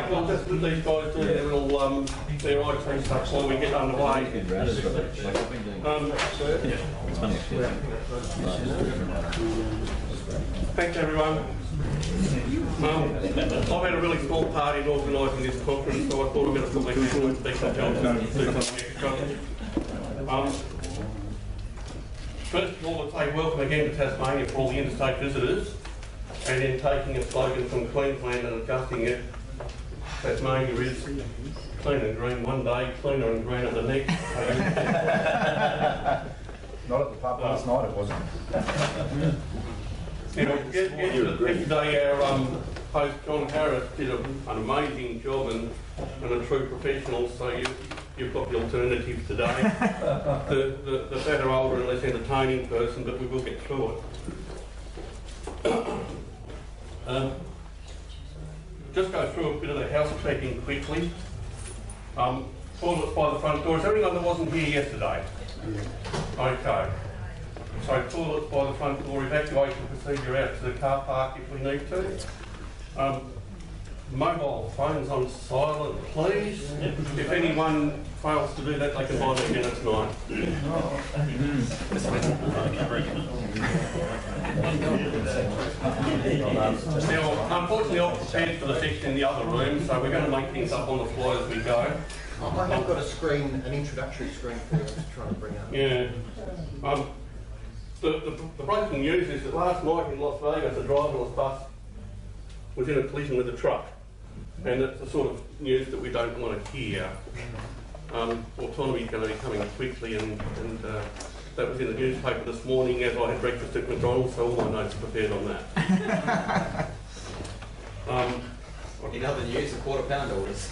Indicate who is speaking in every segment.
Speaker 1: Okay, well, just let these guys do their little their IT stuff while we get underway. Thanks everyone. I've had a really small part in organising this conference, so I thought I'd better put my hand on and speak to John and do something extra. First of all, I'd say welcome again to Tasmania for all the interstate visitors, and then taking a slogan from Queensland and adjusting it. Tasmania is clean and green one day, cleaner and greener the next.
Speaker 2: Not at the pub last night, it wasn't.
Speaker 1: Yesterday our host John Harris did an amazing job and a true professional, so you've got the alternative today. the better, older and less entertaining person, but we will get through it. Just go through a bit of the housekeeping quickly. Toilets by the front door. Is there anyone that wasn't here yesterday? Okay. So toilets by the front door, evacuation procedure out to the car park if we need to. Mobile phones on silent, please. If anyone fails to do that, they can buy their dinner tonight. Now, unfortunately, I've prepared for the section in the other room, so we're going to make things up on the fly as we go.
Speaker 3: I have got a screen, an introductory screen for you. I'm just trying to bring up.
Speaker 1: Yeah. The breaking news is that last night in Las Vegas, a driverless bus was in a collision with a truck. And it's the sort of news that we don't want to hear. Autonomy is going to be coming quickly, and that was in the newspaper this morning as I had breakfast at McDonald's, so all my notes are prepared on that.
Speaker 4: In other news, the £1/4 orders.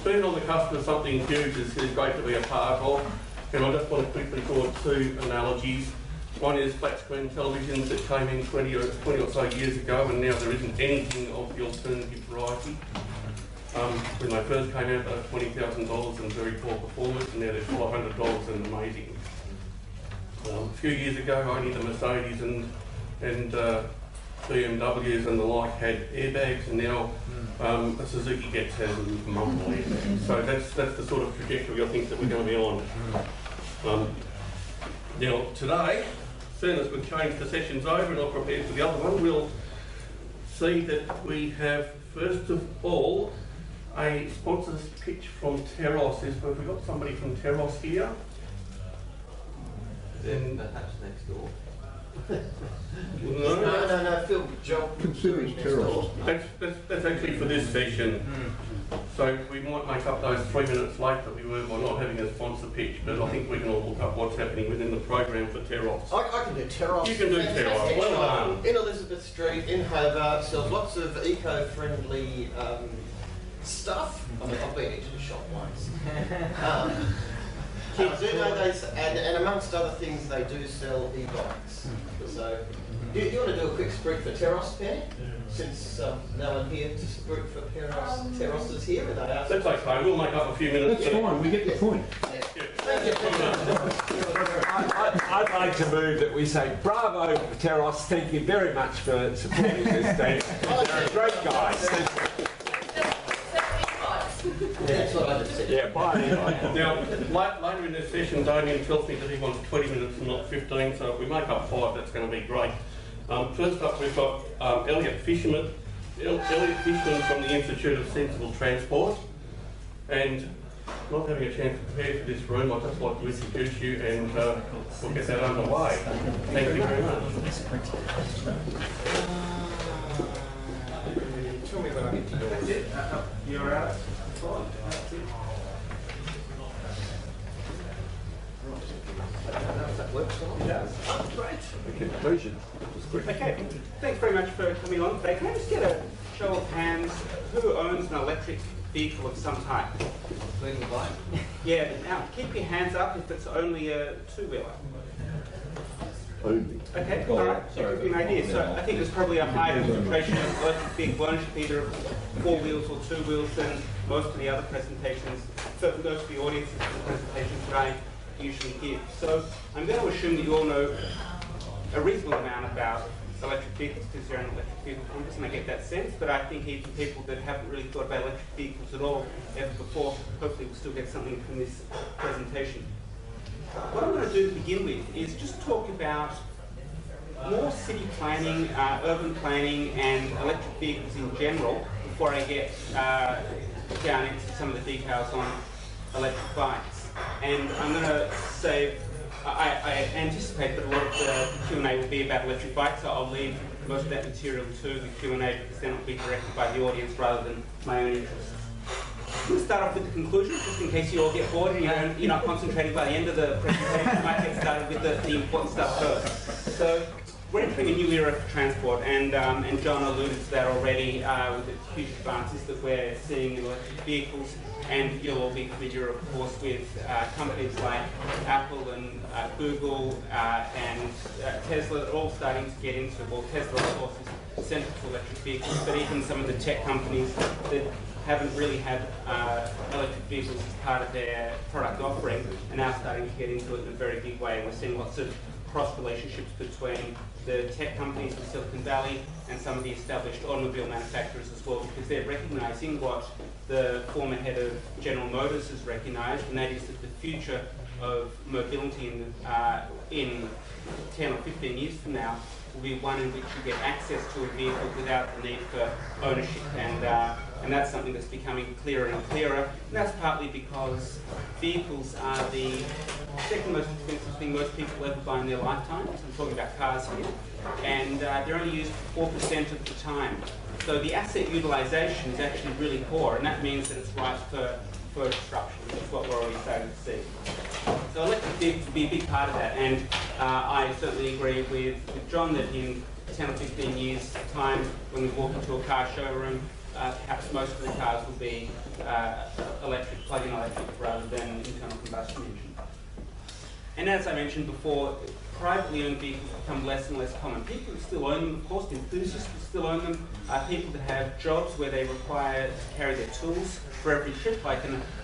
Speaker 1: Being on the cusp of something huge is great to be a part of, and I just want to quickly draw two analogies. One is flat screen televisions that came in 20 or so years ago, and now there isn't anything of the alternative variety. When they first came out, they were $20,000 and very poor performance, and now they're $400 and amazing. A few years ago, only the Mercedes and BMWs and the like had airbags, and now the Suzuki Gets has multiple airbags. So that's the sort of trajectory I think that we're going to be on. Now today, as soon as we've changed the sessions over and I've prepared for the other one, we'll see that we have first of all a sponsor's pitch from Teros. Have we got somebody from Teros here?
Speaker 4: Then perhaps next door.
Speaker 3: No, Phil, Joe.
Speaker 2: Considering Teros.
Speaker 1: That's actually for this session. So we might make up those 3 minutes late that we were by not having a sponsor pitch, but I think we can all look up what's happening within the program for Teros.
Speaker 3: I can do Teros.
Speaker 1: You can do Teros. Well done.
Speaker 3: In Elizabeth Street, in Hobart, sells lots of eco-friendly stuff. I mean, I've been into the shop once. I do know and amongst other things, they do sell e-bikes. So, do you want to do a quick sprint for Teros, Penny? Since no one here to sprint for Teros. Teros is here, and they ask.
Speaker 1: That's okay. We'll make up a few minutes.
Speaker 2: That's fine. We get the point.
Speaker 3: Thank you.
Speaker 5: I'd like to move that we say bravo for Teros. Thank you very much for supporting this team. They're great guys.
Speaker 3: That's what I just said.
Speaker 5: Yeah, bye.
Speaker 1: Now, later in this session, Damien tells me that he wants 20 minutes and not 15, so if we make up 5, that's going to be great. First up, we've got Elliot Fishman. Elliot Fishman from the Institute of Sensible Transport. And not having a chance to prepare for this room, I'd just like to introduce you, and we'll get that underway. Thank you very much.
Speaker 3: Tell me when I get to do it.
Speaker 1: You're out.
Speaker 3: That works well.
Speaker 1: Yeah.
Speaker 3: Oh, great.
Speaker 5: Conclusion.
Speaker 6: Okay, thanks very much for coming on today. Can I just get a show of hands? Who owns an electric vehicle of some type?
Speaker 4: Including the bike?
Speaker 6: Yeah, now keep your hands up if it's only a two-wheeler.
Speaker 2: Only.
Speaker 6: Okay, all right, that gives you an idea. So I think there's probably a higher concentration of electric vehicle ownership, either 4 wheels or 2 wheels, than most of the other presentations. So for those of the audience, this is the presentation that I usually give. So I'm going to assume that you all know a reasonable amount about electric vehicles because they're an electric vehicle congress, and I get that sense, but I think even people that haven't really thought about electric vehicles at all ever before, hopefully will still get something from this presentation. What I'm going to do to begin with is just talk about more city planning, urban planning, and electric vehicles in general before I get down into some of the details on electric bikes. And I'm going to say, I anticipate that a lot of the Q&A will be about electric bikes, so I'll leave most of that material to the Q&A because then it will be directed by the audience rather than my own interests. I'm going to start off with the conclusion, just in case you all get bored and you're not concentrating by the end of the presentation. I might get started with the important stuff first. So, we're entering a new era for transport, and John alluded to that already with the huge advances that we're seeing in electric vehicles, and you'll all be familiar, of course, with companies like Apple and Google and Tesla that are all starting to get into, well, Tesla, of course, is central to electric vehicles, but even some of the tech companies that haven't really had electric vehicles as part of their product offering are now starting to get into it in a very big way. We're seeing lots of cross relationships between the tech companies in Silicon Valley and some of the established automobile manufacturers as well, because they're recognising what the former head of General Motors has recognised, and that is that the future of mobility in 10 or 15 years from now will be one in which you get access to a vehicle without the need for ownership, and that's something that's becoming clearer and clearer. And that's partly because vehicles are the second most expensive thing most people ever buy in their lifetime. I'm talking about cars here, and they're only used 4% of the time. So the asset utilisation is actually really poor, and that means that it's ripe for disruption. That's what we're already starting to see. So electric vehicles will be a big part of that, and I certainly agree with John that in 10 or 15 years' time, when we walk into a car showroom, perhaps most of the cars will be electric, plug-in electric, rather than internal combustion engine. And as I mentioned before, privately owned vehicles become less and less common. People who still own them, of course, enthusiasts who still own them, people that have jobs where they require to carry their tools for every trip, like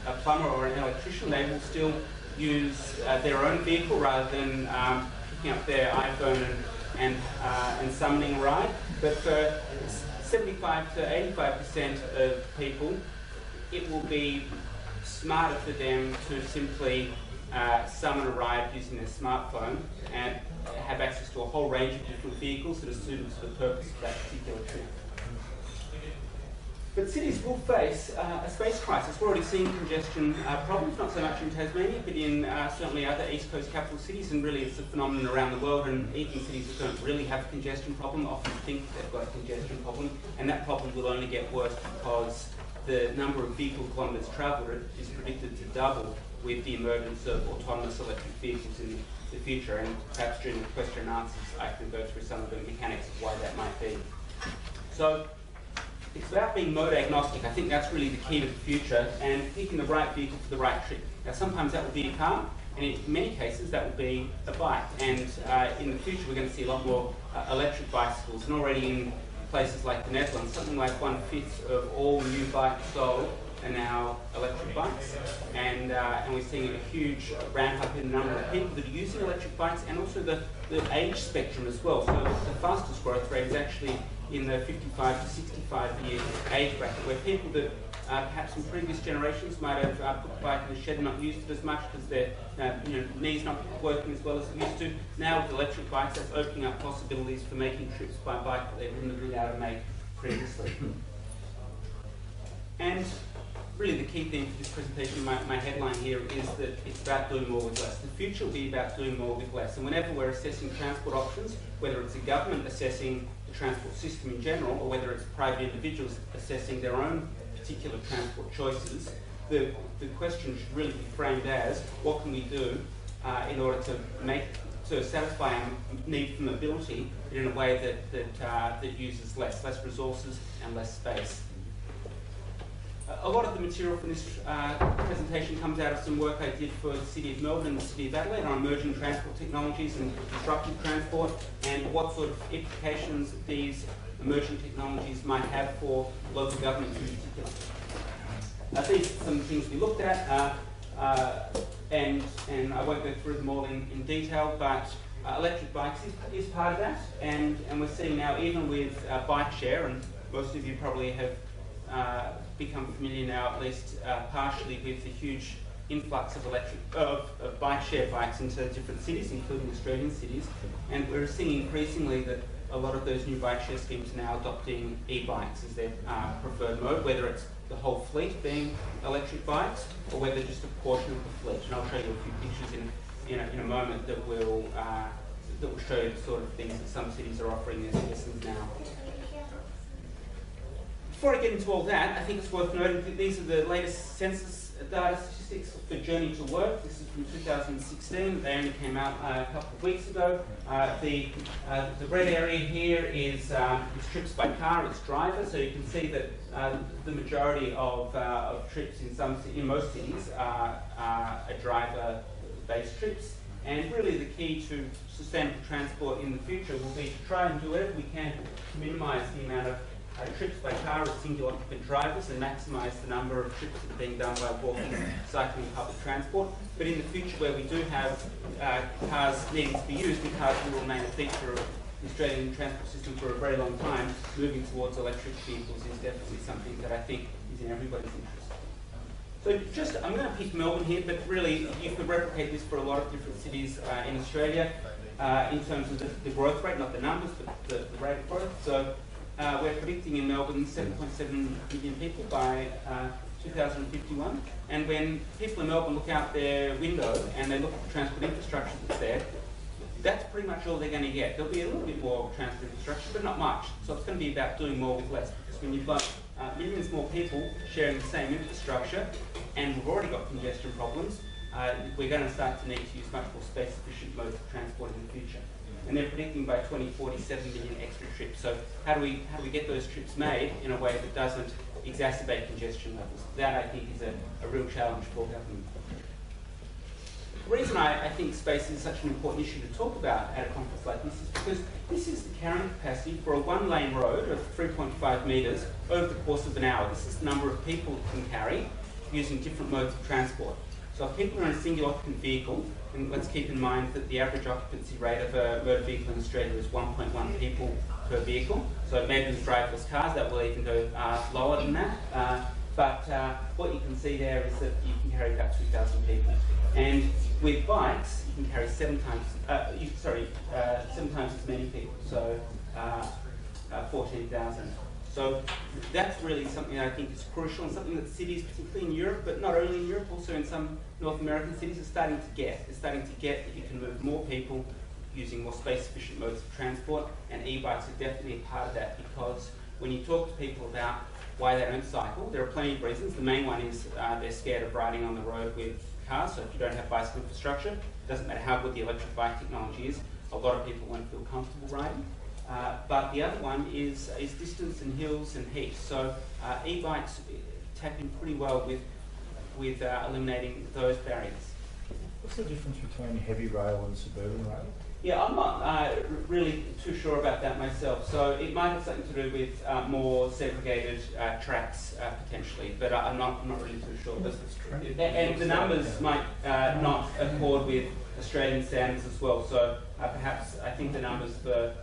Speaker 6: a plumber or an electrician, they will still use their own vehicle rather than picking up their iPhone and summoning a ride. But for 75 to 85% of people, it will be smarter for them to simply summon a ride using their smartphone and have access to a whole range of different vehicles that are suited to the purpose of that particular trip. But cities will face a space crisis. We're already seeing congestion problems, not so much in Tasmania, but in certainly other East Coast capital cities, and really it's a phenomenon around the world, and even cities that don't really have a congestion problem often think they've got a congestion problem, and that problem will only get worse because the number of vehicle kilometres travelled is predicted to double with the emergence of autonomous electric vehicles in the future, and perhaps during the question and answers I can go through some of the mechanics of why that might be. So it's about being mode agnostic. I think that's really the key to the future, and picking the right vehicle for the right trip. Now sometimes that will be a car, and in many cases that will be a bike, and in the future we're going to see a lot more electric bicycles, and already in places like the Netherlands, something like 1/5 of all new bikes sold are now electric bikes, and we're seeing a huge ramp up in the number of people that are using electric bikes, and also the age spectrum as well. So the fastest growth rate is actually in the 55 to 65 year age bracket, where people that perhaps in previous generations might have put the bike in the shed and not used it as much because their knees not working as well as they used to. Now with electric bikes, that's opening up possibilities for making trips by bike that they wouldn't have been able to make previously. And really the key thing for this presentation, my headline here, is that it's about doing more with less. The future will be about doing more with less. And whenever we're assessing transport options, whether it's a government assessing the transport system in general, or whether it's private individuals assessing their own particular transport choices, the question should really be framed as, what can we do in order to satisfy our need for mobility in a way that uses less resources and less space. A lot of the material from this presentation comes out of some work I did for the City of Melbourne and the City of Adelaide on emerging transport technologies and disruptive transport, and what sort of implications these emerging technologies might have for local governments in particular. These are some things we looked at, and I won't go through them all in detail, but electric bikes is part of that, and we're seeing now, even with bike share, and most of you probably have become familiar now, at least partially, with the huge influx of bike share bikes into different cities, including Australian cities, and we're seeing increasingly that a lot of those new bike share schemes are now adopting e-bikes as their preferred mode, whether it's the whole fleet being electric bikes or whether just a portion of the fleet. And I'll show you a few pictures in a moment that will show you the sort of things that some cities are offering as citizens now. Before I get into all that, I think it's worth noting that these are the latest census data statistics for Journey to Work. This is from 2016. They only came out a couple of weeks ago. The red area here is trips by car, it's driver. So you can see that the majority of trips in most cities are driver-based trips. And really the key to sustainable transport in the future will be to try and do whatever we can to minimise the amount of trips by car with single occupant drivers and maximise the number of trips that are being done by walking, cycling, and public transport. But in the future, where we do have cars needing to be used, and cars will remain a feature of the Australian transport system for a very long time, moving towards electric vehicles is definitely something that I think is in everybody's interest. So I'm going to pick Melbourne here, but really you could replicate this for a lot of different cities in Australia in terms of the growth rate, not the numbers, but the rate of growth. So we're predicting in Melbourne 7.7 million people by 2051. And when people in Melbourne look out their window and they look at the transport infrastructure that's there, that's pretty much all they're going to get. There'll be a little bit more transport infrastructure, but not much. So it's going to be about doing more with less. Because when you've got millions more people sharing the same infrastructure, and we've already got congestion problems, we're going to start to need to use much more space-efficient modes of transport in the future. And they're predicting by 2040 7 million extra trips. So how do we get those trips made in a way that doesn't exacerbate congestion levels? That, I think, is a real challenge for government. The reason I think space is such an important issue to talk about at a conference like this is because this is the carrying capacity for a one-lane road of 3.5 metres over the course of an hour. This is the number of people it can carry using different modes of transport. So if people are in a single occupant vehicle, and let's keep in mind that the average occupancy rate of a motor vehicle in Australia is 1.1 people per vehicle. So maybe with driverless cars that will even go lower than that. But what you can see there is that you can carry about 2,000 people. And with bikes, you can carry 7 times as many people, so 14,000. So that's really something that I think is crucial and something that cities, particularly in Europe, but not only in Europe, also in some North American cities, are starting to get. They're starting to get that you can move more people using more space-efficient modes of transport, and e-bikes are definitely a part of that, because when you talk to people about why they don't cycle, there are plenty of reasons. The main one is they're scared of riding on the road with cars, so if you don't have bicycle infrastructure, it doesn't matter how good the electric bike technology is, a lot of people won't feel comfortable riding. But the other one is distance and hills and heat. So e-bikes tap in pretty well with eliminating those barriers.
Speaker 2: What's the difference between heavy rail and suburban rail?
Speaker 6: Yeah, I'm not really too sure about that myself. So it might have something to do with more segregated tracks potentially, but I'm not really too sure. And the numbers might not accord with Australian standards as well. So perhaps I think the numbers for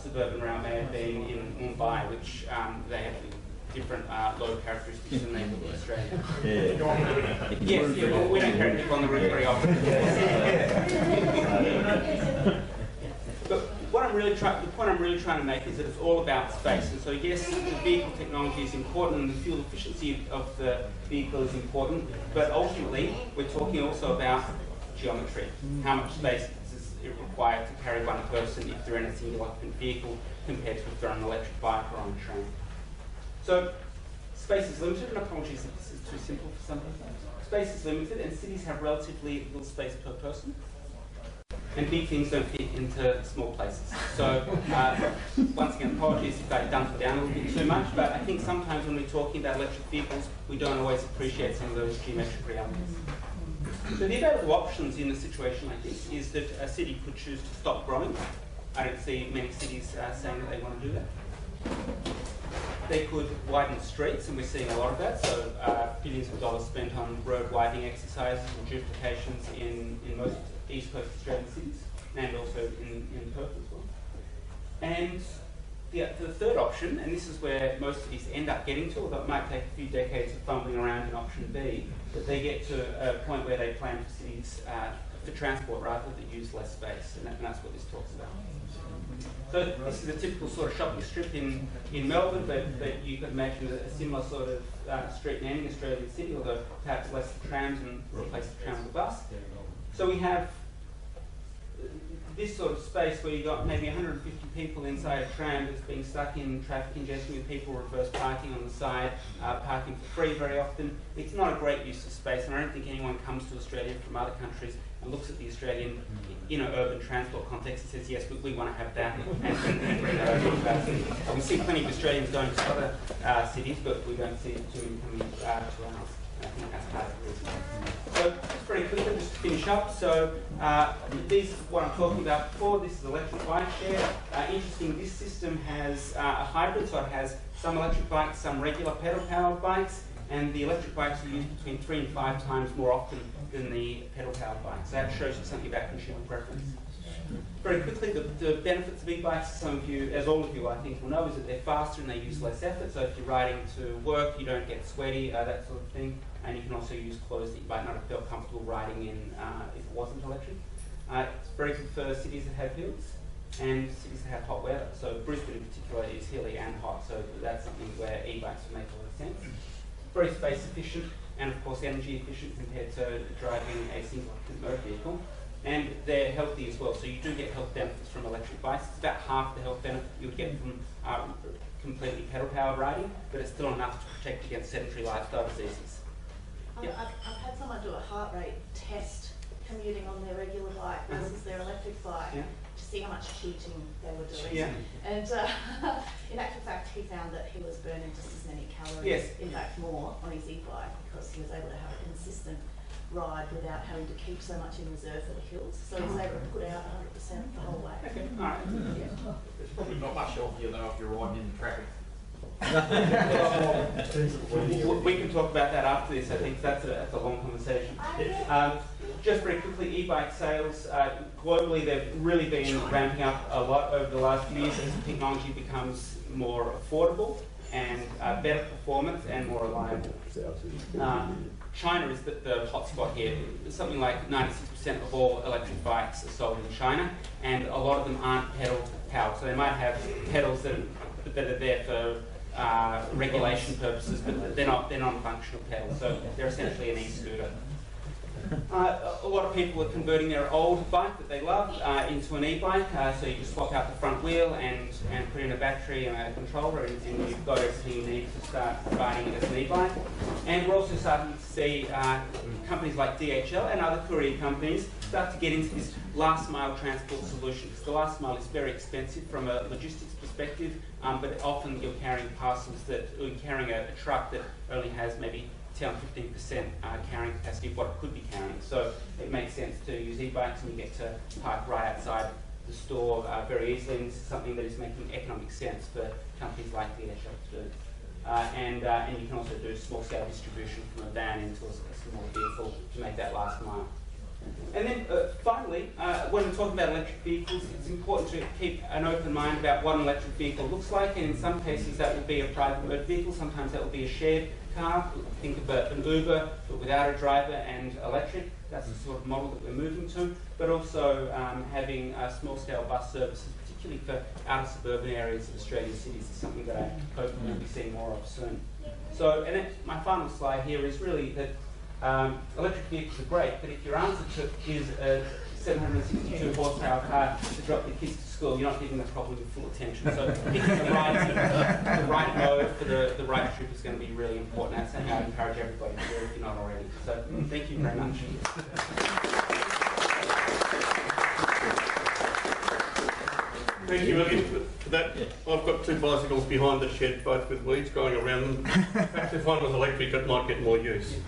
Speaker 6: suburban rail may have been in Mumbai, which they have different load characteristics than they do in Australia. Yes, yeah, well, we don't carry people on the road very often. But what the point I'm really trying to make is that it's all about space. And so yes, the vehicle technology is important and the fuel efficiency of the vehicle is important, but ultimately we're talking also about geometry. How much space is it required to carry one person if they're in a single occupant vehicle compared to if they're on an electric bike or on a train. So space is limited, and apologies if this is too simple for some people. Space is limited and cities have relatively little space per person. And big things don't fit into small places. So once again, apologies if I dump it down a little bit too much, but I think sometimes when we're talking about electric vehicles, we don't always appreciate some of those geometric realities. So the available options in a situation like this is that a city could choose to stop growing. I don't see many cities saying that they want to do that. They could widen the streets, and we're seeing a lot of that. So billions of dollars spent on road widening exercises and duplications in most East Coast Australian cities. and also in Perth as well. And the third option, and this is where most of these end up getting to, although it might take a few decades of fumbling around in option B, but they get to a point where they plan for cities for transport rather that use less space, and that's what this talks about. So this is a typical sort of shopping strip in Melbourne, but you could imagine a similar sort of street in any Australian city, although perhaps less trams and replace the tram with a bus. So we have this sort of space where you've got maybe 150 people inside a tram that's being stuck in traffic congestion with people reverse parking on the side, parking for free very often. It's not a great use of space, and I don't think anyone comes to Australia from other countries and looks at the Australian urban transport context and says, yes, we want to have that and bring that over to our city. We see plenty of Australians going to other cities, but we don't see too many coming to ours. I think that's part of the reason. So just very quickly, just to finish up. So this is what I'm talking about before. This is electric bike share. Interesting, this system has a hybrid, so it has some electric bikes, some regular pedal-powered bikes, and the electric bikes are used between 3 and 5 times more often than the pedal-powered bikes. So that shows you something about consumer preference. Very quickly, the benefits of e-bikes, some of you, as all of you I think will know, is that they're faster and they use less effort. So if you're riding to work, you don't get sweaty, that sort of thing. And you can also use clothes that you might not have felt comfortable riding in if it wasn't electric. It's very good for cities that have hills and cities that have hot weather. So Brisbane in particular is hilly and hot, so that's something where e-bikes would make a lot of sense. Very space efficient and of course energy efficient compared to driving a single motor vehicle. And they're healthy as well, so you do get health benefits from electric bikes. It's about half the health benefit you would get from completely pedal-powered riding, but it's still enough to protect against sedentary lifestyle diseases.
Speaker 7: I've had someone do a heart rate test commuting on their regular bike versus their electric bike to see how much cheating they were doing.
Speaker 6: Yeah.
Speaker 7: And in actual fact, he found that he was burning just as many calories, in fact more, on his e-bike because he was able to have a consistent ride without having to keep so much in reserve for the hills. So he was able to put out 100% the whole way.
Speaker 6: Okay, all right.
Speaker 8: It's probably not much healthier though if you're riding in traffic.
Speaker 6: We can talk about that after this. I think that's a long conversation. Just very quickly, e-bike sales globally, they've really been ramping up a lot over the last few years as technology becomes more affordable and better performance and more reliable. China is the hotspot here. Something like 96% of all electric bikes are sold in China, and a lot of them aren't pedal powered. So they might have pedals that are there for regulation purposes, but they're not functional pedals. So they're essentially an e-scooter. A lot of people are converting their old bike that they love into an e-bike, so you just swap out the front wheel and put in a battery and a controller, and you've got everything you need to start riding it as an e-bike. And we're also starting to see companies like DHL and other courier companies start to get into this last mile transport solution, because the last mile is very expensive from a logistics perspective, but often you're carrying parcels you're carrying a truck that only has maybe 10 or 15% carrying capacity of what it could be carrying. So it makes sense to use e-bikes, and you get to park right outside the store very easily, and this is something that is making economic sense for companies like DHL to do. And you can also do small-scale distribution from a van into a small vehicle to make that last mile. And then finally, when we're talking about electric vehicles, it's important to keep an open mind about what an electric vehicle looks like, and in some cases that will be a private motor vehicle, sometimes that will be a shared car. Think of an Uber, but without a driver and electric. That's the sort of model that we're moving to, but also having small-scale bus services, particularly for outer suburban areas of Australian cities, is something that I hope we'll be seeing more of soon. So, and then my final slide here is really that electric vehicles are great, but if your answer to is a 762 horsepower car to drop your kids to school, you're not giving the problem your full attention. So picking the right mode for the right trip is going to be really important. That's something I encourage everybody to do if you're not already. So thank you very much.
Speaker 1: Thank you, Elliot, for that. I've got 2 bicycles behind the shed, both with weeds growing around them. In fact, if one was electric, it might get more use.